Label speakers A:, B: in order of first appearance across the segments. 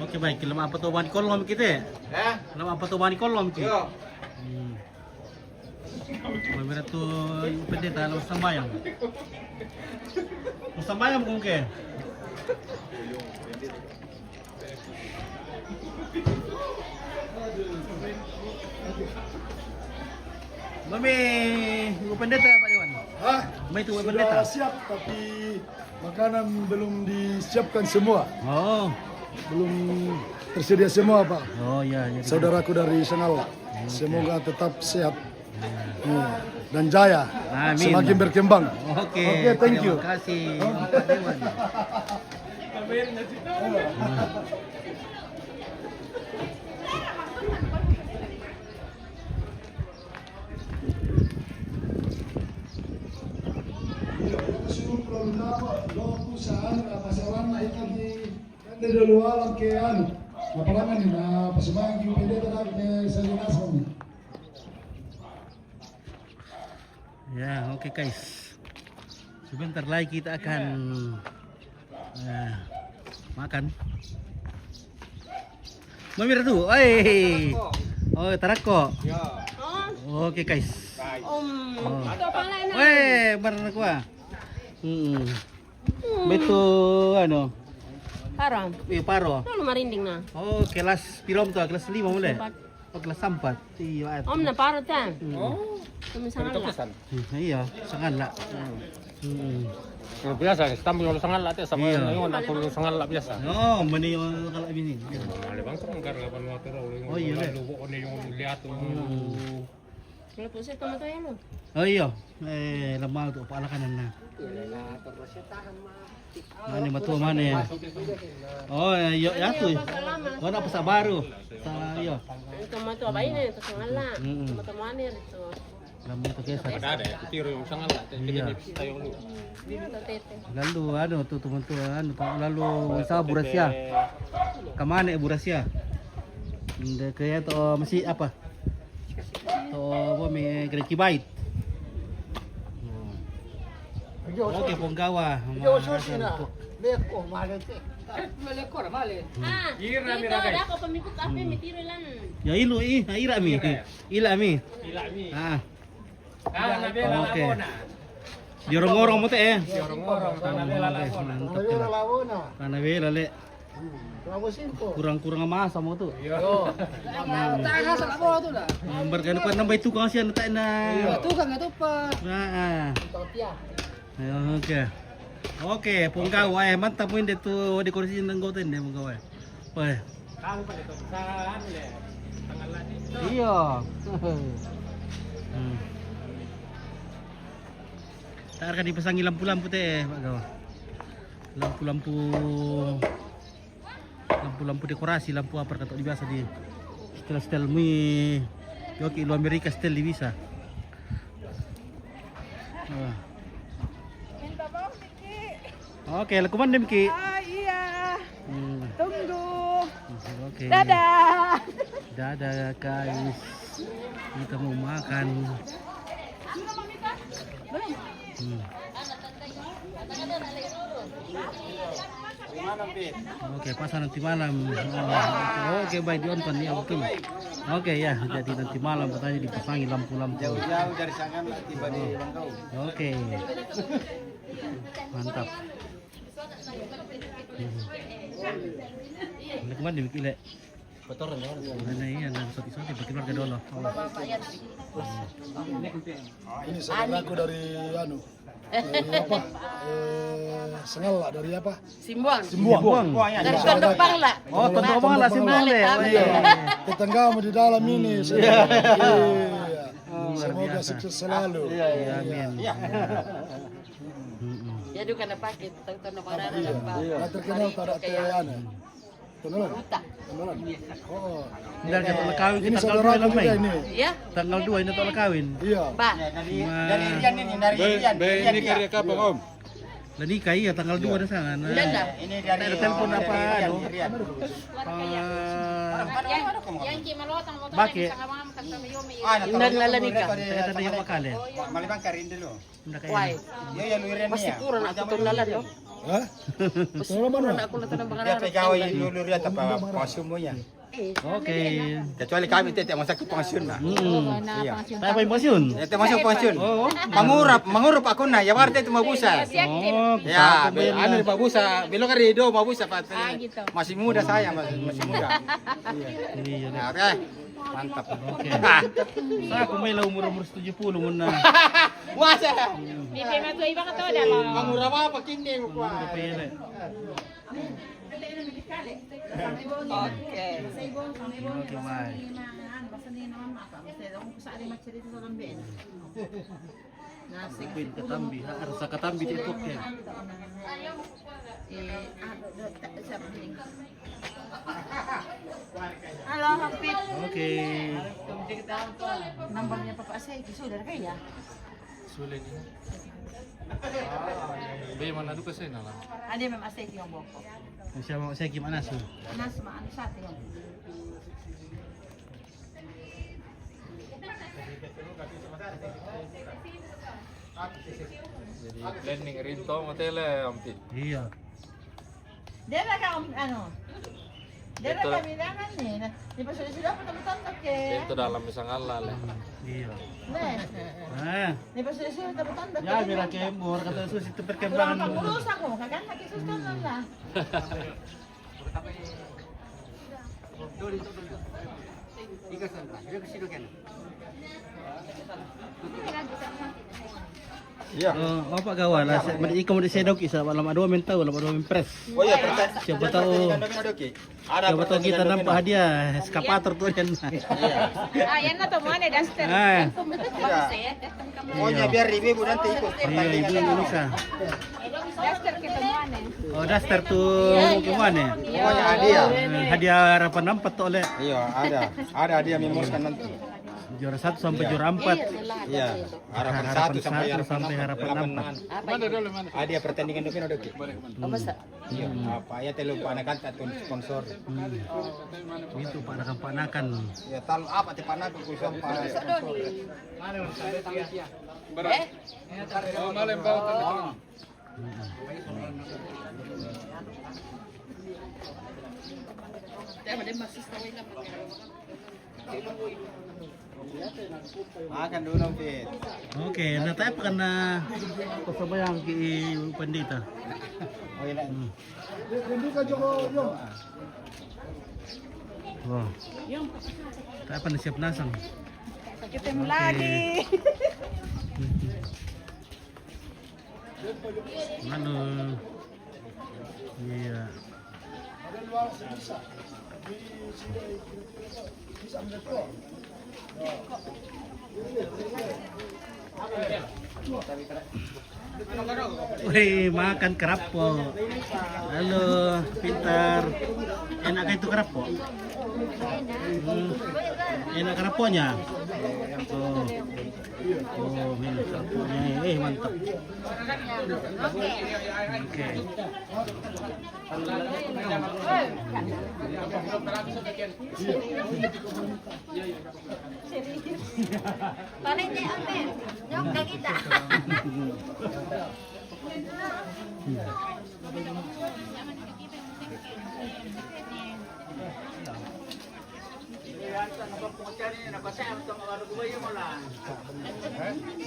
A: Oke baik, lemah apa tuan kolom kita? Lemah apa tuan kolom kita? Mamira tu pendeta lo sambayang. Lo sambayang kung ke? Mami, lo pendeta Pak Dewan?
B: Hah?
A: Mami tu
B: Sudah
A: pendeta?
B: siap tapi makanan belum disiapkan semua.
A: Oh,
B: Belum tersedia semua Pak.
A: oh ya.
B: Saudaraku dari Sengala. Semoga tetap sehat dan jaya.
A: Amin.
B: Semakin berkembang.
A: Oke,
B: thank you.
A: Terima kasih Pak Dewan.
B: Dari luar ke anu, apa namanya na pasemang yung pendeta na ke Salinas kami.
A: Ya, oke guys. Sebentar lagi kita akan makan. Mamira tuh, oh tarako. Oke guys.
C: Ito pala na.
A: Barang ko Beto ano?
C: Parang.
A: Paro.
C: Ano marinding na?
A: Oh, kelas pilom tuh, kelas 5 mulai. Oh, kelas 4. Iya.
C: Na paro ta. Tumisan na.
A: Iya, sangat lah.
D: Biasa, tampil kalau sangat latih sama
A: Iya.
D: yang aku sangat lat biasa.
A: Oh, meni kalau ini.
D: Ada bang terang karena kan waktu itu
A: Oh, iya, Le.
D: lu kok yang lihat tuh.
C: Kalau po siya tomato yan.
A: Oh iya, lemah tuh pala kanan na. Mana matua mana ya? Oh, iya ya tuh. Oh, na sa baru. Sa iyo.
C: Ang tomato abay na ito sa ngala. Tomato manir ito.
A: Lemah tuh guys.
D: Ada ya, tiro yung sangat latih.
A: Iya.
D: Tayo lu.
C: Ito tete.
A: Lalu ano tuh teman-teman, lalu sa burasya. Kamane burasya? Hindi kaya to masih apa? To apa may greki bite. Oke, ponggawa.
C: Dito ako pamikot api mitiro lang.
A: Ya ilu ira mi. Ila mi. Ah. Oke. Diorong-orong mo te
D: Orang-orang tanah bela
A: Tanah bela le. Kurang-kurang masa mo tuh. Berkano pa nambay tukang siya na tayo na.
E: Tukang itu pa.
A: Ayo, oke. Oke, punggawa mantap mo hindi to di kursi ng goten hindi punggawa. Wah.
D: Kamu pada itu kesalahan ya. Tangan latih.
A: Iya. Tak akan dipasangi lampu-lampu teh, Pak Gawa. Lampu dekorasi, lampu apa kata di biasa di setel mi yoki lu Amerika setel di bisa. Oke, lakukan dem ki.
E: Iya. Tunggu.
A: Oke.
E: Dadah.
A: Dadah guys. Kita mau makan. Oke, pasar nanti malam. Oke, baik ditonton ya. Oke ya, jadi nanti malam katanya dipasangi lampu-lampu.
F: Jauh-jauh dari sana tiba di Bangkau.
A: Oke. Mantap. Ini kemana dibikin le?
F: Kotoran ya.
A: Mana iya, nang soti-soti bikin keluarga dulu.
B: Ini saudaraku dari anu. Dari apa? Sengala dari apa?
C: Simbuang.
A: Simbuang.
C: Dari Tondopang lah.
A: Oh, Tondopang lah Simbuang le.
B: Iya. Tetanggamu di dalam ini. Iya. Semoga sukses selalu.
A: Iya, amin.
C: Ya duka na pakit. Tondopang na
B: Iya.
C: pa.
B: Nggak terkenal pada anu. Kenalan?
C: Ruta.
B: Kenalan? Oh.
A: Dan kita kawin
B: Ini
A: kita tanggal 2
B: saudaraku
A: lang
B: juga
A: Mei.
B: ini.
C: Ya.
A: Tanggal 2 ini tolak kawin.
B: Iya.
C: Ba.
F: Dari Irian ini, dari Irian.
D: Ini karya kapan om?
A: Lanika iya tanggal 2 na sana.
F: Ini dari
A: Ada telepon apa? Ano?
F: Rian.
C: Yang kimalotang mo
A: Bakit?
C: Naglalanika.
A: Kaya tanda yung makale.
F: Malibang ka rin dulu.
A: Hindi kaya.
C: Why?
F: Iya, lu Rian
C: Mas
F: niya.
C: siguro na ako itong lalan, no?
B: Ha?
C: Mas siguro na ako na ito ng mga
F: Dia pegaw yung lulu Rian tapi pensiun mo yan.
A: Okay.
F: Kecuali kami tidak masuk ke pensiun na. Iya.
A: Tayo pa yung pasyon.
F: Itu masuk pensiun.
A: Oo.
F: Mangurup aku na. Ya warta itu mabusa.
A: Oh,
F: Ya,
A: bago ba yun
F: anu
A: na?
F: mabusa. Belok ke Rido mabusa Pak.
C: gitu.
F: Masih muda saya, masih muda.
A: Iya.
F: Nah, oke. Mantap.
A: Okay. Sa kung may umur-umur 70 muna.
F: Masa?
C: Bibi mo ito, iba ka to, dalo.
F: Mangurap apa kini
A: Hindi
F: ko?
A: pa yun eh.
C: Okay.
A: Okay, bye. Queen katambi, harus sa katambi dito yan.
E: Halo, hapit.
A: Okay.
E: Nambarnya Papa Asay, sudah kaya.
D: Sulit ini. Bagaimana duka saya nalang?
E: Ada memang Asay yung boko.
A: Siya mo saya gimana so?
E: Nas maan sa atin.
D: Jadi planning rinto matele ampit.
A: Iya.
E: Dera ka ano? Dera
D: Ito.
E: kami naman ni. Di ba sila pa tamutandak ke?
D: Rinto dalam isang alal eh.
A: Iya.
E: Ne.
A: Ah.
E: Di ba sila tamutandak ke?
A: Ya, mira que mor kata susi itu
E: Kurang
A: perkembangan.
E: pangurus ako, kagan nakisustan lang na.
F: Iya.
A: Oh, apa gawa lah. Ikaw mo di sedok isa wala madua mentau, wala madua impres.
F: Oh iya,
A: Siapa tahu. Siapa tahu kita nampak hadiah eskapator tuh yan.
C: Ah, yan na to mo, ni Duster.
A: Ah.
F: Pokoknya biar ibu nanti ikut
A: Iya, ibu
F: pertandingan.
A: Indonesia.
C: Duster kita mo, eh.
A: Oh, daster tuh gimana?
F: Pokoknya hadiah.
A: Hadiah harapan 4 tuh oleh
F: Iya, ada hadiah memuaskan nanti.
A: juara 1 sampai juara 4.
F: Iya, harapan 1 sampai
A: sampai harapan 4.
D: Mana dulu mana?
F: Hadiah pertandingan itu kan udah oke.
C: Basta.
F: Iya, apa ya telu panakan atau sponsor.
A: Itu panakan-panakan.
F: Ya tal apa ti panakan ku sponsor.
D: Oh, malam bawa tanda.
F: Makan dulu Fit.
A: Oke, natay pa na pasabayang ki pandita.
F: Oh iya.
B: Hindi ka Joko yung.
A: Oh. Tayo pa na siap nasang.
E: Kita lagi.
A: Ano? Iya. Wih, makan kerapo. Halo, pintar. Enak itu kerapo? Enak keraponya? Oh, oh, ini keraponya. Mantap. Oke.
E: Paling ni ate. Nyok na kita.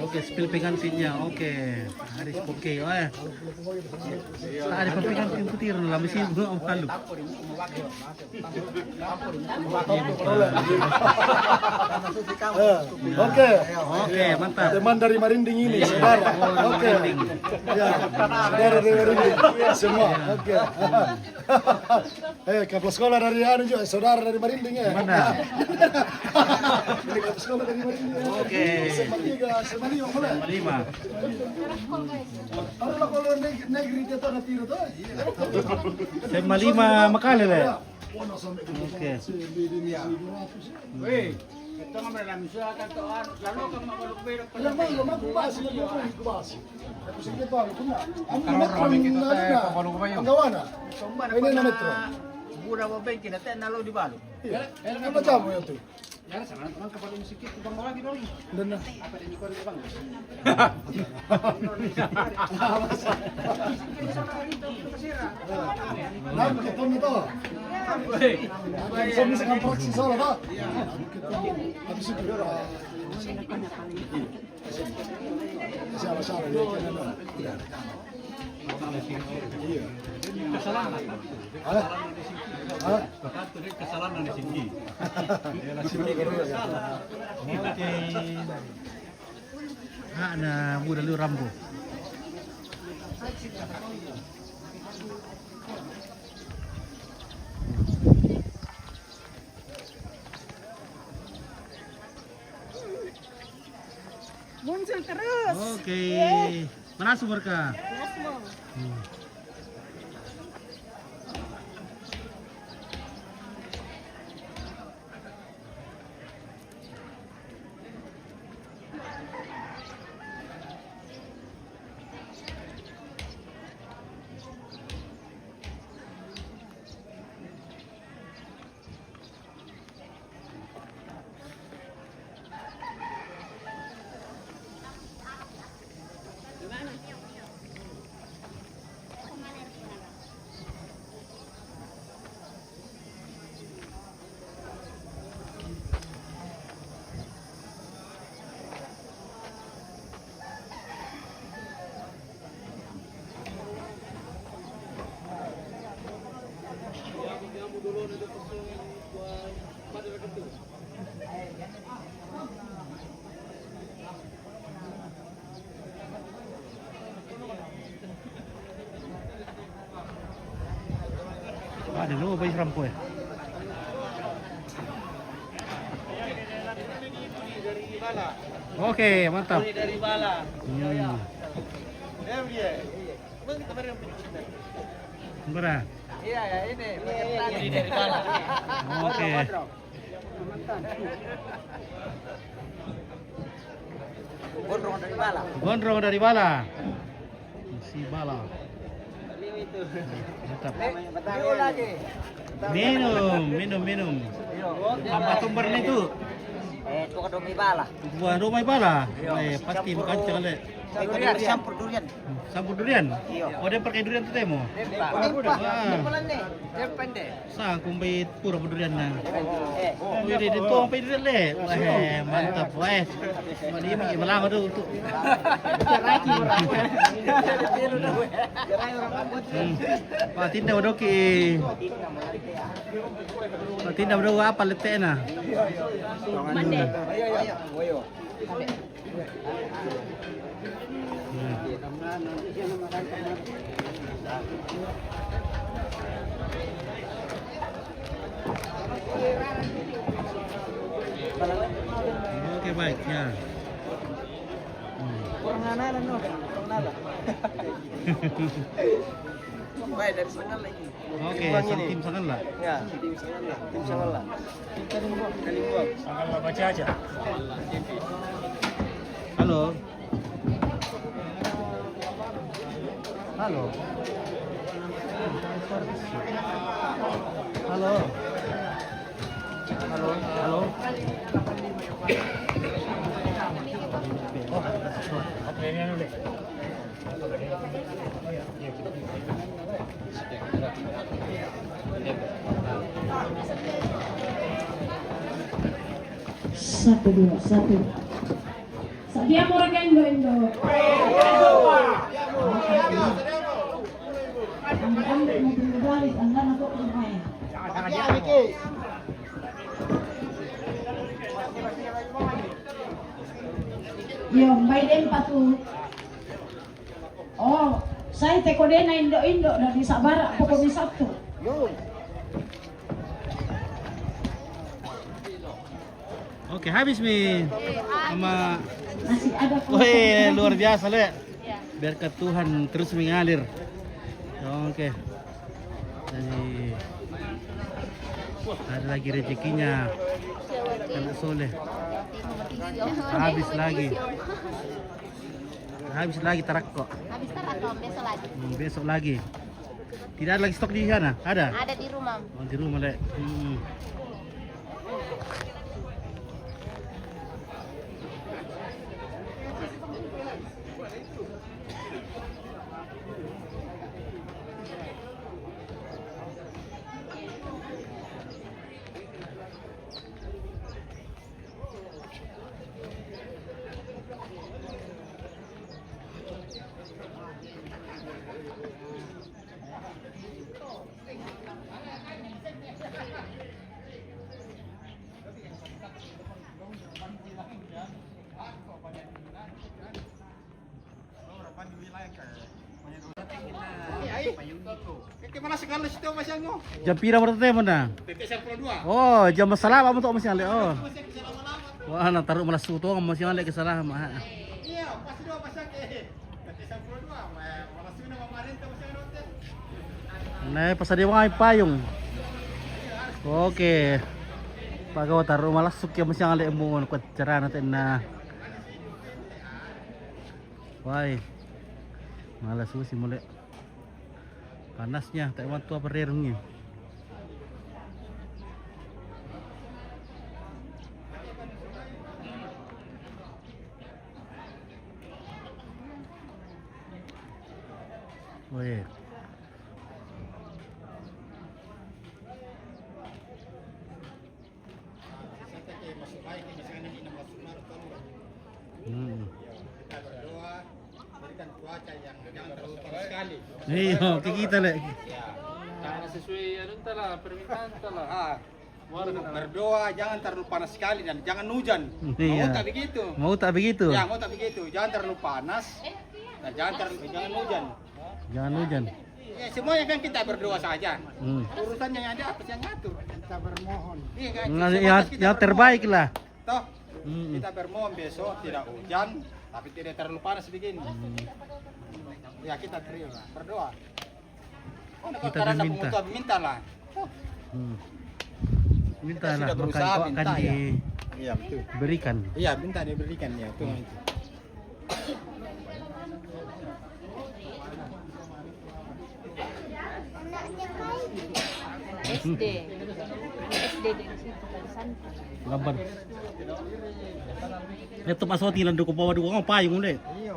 A: Oke, spill pengantinnya. Oke. Haris oke. Wah. Ada pengantin putir lah mesti belum malu.
B: Oke.
A: Oke, mantap.
B: Teman dari Marinding ini, saudara. Oke. Ya, saudara dari Marinding. Semua. Oke. Kapal sekolah dari anu juga, saudara dari Marinding ya.
A: Mana?
B: Ini kapal sekolah dari Marinding.
A: Oke.
B: SMA 3, SMA 5 mulai.
A: 5.
B: Ano lah kalau negeri dia tuh nanti itu.
A: Saya 5 makali lah.
B: Ono sampai ke
A: Oke.
B: Wih.
F: Ito nga man namin siya kantoan. Lalo ka mamalukbero pa.
B: Alam mo, magkubasi na yung mga kubasi. Tapos sige pa, kung na. Ang metro na, ang gawa na.
F: Sumba na
B: Pwede na metro.
F: Bura mo ba yung kinatan nalo di balo?
B: Ano ba tamo yun to?
F: Yan, sa mga kapalo mo sikit. Ibang mga gino'n.
B: Doon na.
F: Apa din ko rin bang?
B: Nakakita mo to. Sabi sa kamprak si Sara ba? Abi siguro. Siya masyado.
A: Kasalanan. Kasalanan ni Sigi. Okay. Na muda lu Rambo.
C: Muncul terus.
A: Oke. Mana sumber ka?
C: Nasmo. Ada lu apa Rambo ya? Oke, mantap.
F: Dari bala.
A: Berapa?
F: Iya ya ini. Dari bala.
A: Oke.
F: Gondrong dari bala.
A: Gondrong dari bala. Si bala. Mantap.
F: Minum lagi.
A: Minum. Tambah tumbar na itu.
F: Itu kan domi bala.
A: Buah rumah bala. Pasti makan cakale.
F: Durian, campur durian.
A: Sampur durian.
F: Iya.
A: Oh, dia pakai durian tuh temo.
F: Dia pendek.
A: Sang kumbait pura durian na. Oh, ini dito ang durian le. Wah, mantap. Wah. Mali mi malang tuh untuk. Patin daw do ki. Patin daw do apa lete na.
C: Mande.
F: Ayo.
A: Oke, baik ya.
F: Kurang nana no. Kurang nana. Baik dari sana lagi.
A: Oke, tim sangat lah.
F: Ya, tim sana. Tim sana. Kalimbang. Sangat baca aja.
A: Halo. Halo. Halo. Halo. Halo. Oke, ini dulu.
G: Satu dua satu. Sabíamos que Indo. Yo, Biden patu. Oh, saya teko dia na Indo dari Sabara pokok di Sabtu.
A: Oke, habis mi sama.
G: Masih ada
A: Wih, luar biasa le. Berkat Tuhan terus mengalir. Oke. Jadi ada lagi rezekinya. Kena soleh. Habis lagi. Habis lagi tarakko.
E: Habis tarakko, besok lagi.
A: Besok lagi. Tidak ada lagi stok di sana? Ada?
E: Ada di rumah.
A: Oh, di rumah, Lek. Jam pira berarti mana? Oh, jam masalah apa untuk masih ale? Oh. Wah, nak taruh malas tu tu masih ale kesalahan mah.
F: Iya, pas dua pasang ke. Tapi 92, malas tu nama kemarin tu pasang hotel.
A: Nah, pasal dia mau payung. Oke. Pagaw taruh malas suk ya masih ale mo ko cara natin na. Why? Malas si mulai. Panasnya, tak want tu apa rerungnya. Woi. Iya, kita lek.
D: Jangan sesuai anu lah, permintaan lah.
F: Berdoa jangan terlalu panas sekali dan jangan hujan.
A: Iya.
F: Mau tak begitu?
A: Mau tak begitu?
F: Ya, mau tak begitu. Jangan terlalu panas dan jangan hujan.
A: Jangan hujan.
F: Ya, semuanya kan kita berdoa saja. Urusannya yang ada apa yang ngatur? Kita bermohon. Iya kan?
A: Yang terbaik lah.
F: Toh, kita bermohon besok tidak hujan, tapi tidak terlalu panas begini. Ya kita terima, berdoa.
A: Kita meminta.
F: Minta lah.
A: Minta
F: Kita
A: lah,
F: sudah
A: maka
F: berusaha
A: kau akan
F: minta, ya. Iya betul.
A: diberikan.
F: Iya minta diberikan ya itu.
E: SD. SD dari situ dari sana.
A: Gambar. Itu pasoti lang do ko bawa do ko payung ulit.
F: Iya.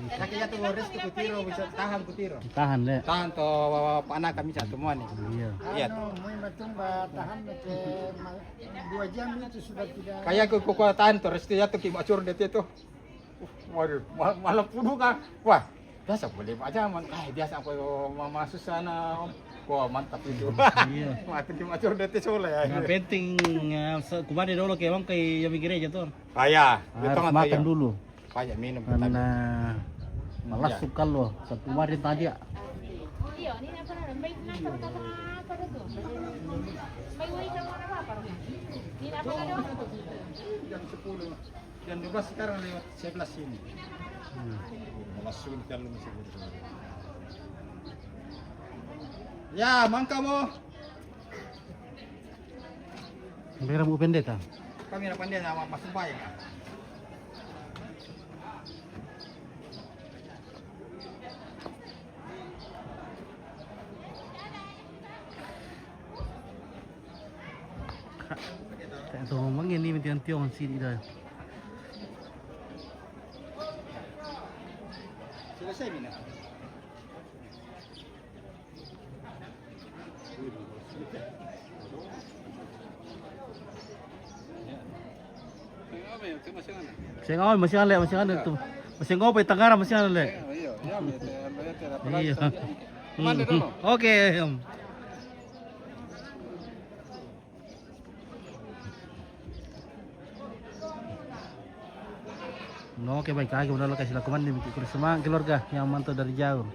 F: Kaya tuh restu kutiro bisa tahan kutiro.
A: Tahan le.
F: Tahan to anak kami satu semua nih.
A: Iya.
F: Iya.
B: Mau matung tahan ke 2 jam itu sudah tidak.
F: Kayak ku tahan to restu ya tuh ki macur det itu. Waduh, malam pudu kan. Wah, biasa boleh aja man. Biasa aku mama susana. Wah, mantap itu.
A: Iya.
F: Mati ki macur det soleh ya.
A: Yang penting kumari dulu kayak bang kay yung gereja tuh.
F: Kaya,
A: Harus makan dulu.
F: Kayak minum
A: Karena malas suka lo. Satu kemarin tadi ya.
E: Iya, ini apa namanya? Baik nak apa itu? Baik baik sama apa? Ini apa namanya?
F: jam 10. Jam 12 sekarang lewat 11 sini. Langsung kalau masih berdua. Ya, mang kamu.
A: Kamera mo pendeta.
F: Kami nak pandai sama Mas Bay.
A: Ito mangin ni mentian tiong sini dah.
F: Selesai mina.
A: Saya ngawin masih ada tu. Masih ngopay tangara masih ada le. Iya. Oke. No, oke baik lagi udah kasih lakukan di semua keluarga yang mantau dari jauh.